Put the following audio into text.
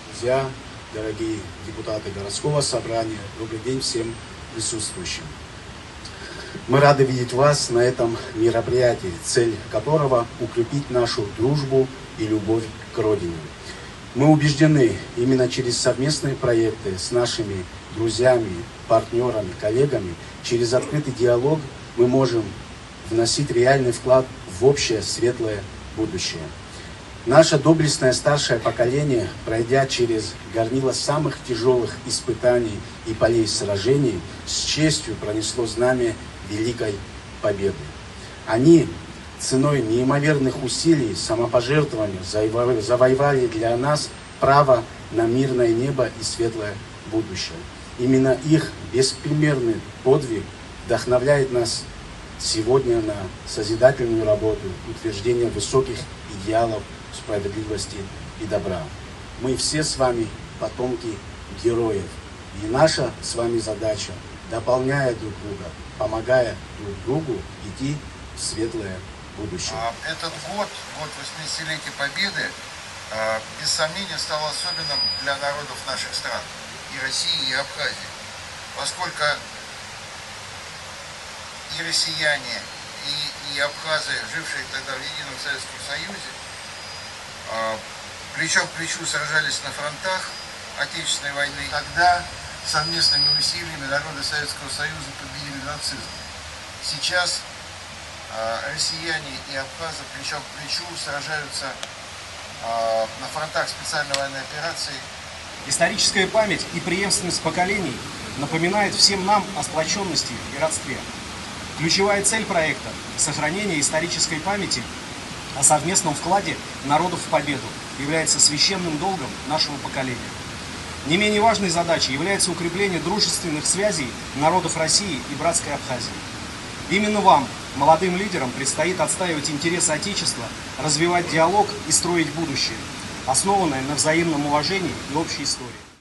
Друзья, дорогие депутаты городского собрания, добрый день всем присутствующим. Мы рады видеть вас на этом мероприятии, цель которого – укрепить нашу дружбу и любовь к Родине. Мы убеждены, именно через совместные проекты с нашими друзьями, партнерами, коллегами, через открытый диалог мы можем вносить реальный вклад в общее светлое будущее. Наше доблестное старшее поколение, пройдя через горнило самых тяжелых испытаний и полей сражений, с честью пронесло знамя великой победы. Они ценой неимоверных усилий, самопожертвований завоевали для нас право на мирное небо и светлое будущее. Именно их беспримерный подвиг вдохновляет нас сегодня на созидательную работу, утверждение высоких идеалов справедливости и добра. Мы все с вами потомки героев. И наша с вами задача, дополняя друг друга, помогая друг другу идти в светлое будущее. Этот год 80-летия Победы, без сомнения, стал особенным для народов наших стран, и России, и Абхазии, поскольку и россияне, и абхазы, жившие тогда в едином Советском Союзе, плечом к плечу сражались на фронтах Отечественной войны. Тогда совместными усилиями народы Советского Союза победили нацизм. Сейчас россияне и абхазы плечом к плечу сражаются на фронтах специальной военной операции. Историческая память и преемственность поколений напоминает всем нам о сплоченности и родстве. Ключевая цель проекта – сохранение исторической памяти о совместном вкладе народов в победу является священным долгом нашего поколения. Не менее важной задачей является укрепление дружественных связей народов России и братской Абхазии. Именно вам, молодым лидерам, предстоит отстаивать интересы Отечества, развивать диалог и строить будущее, основанное на взаимном уважении и общей истории.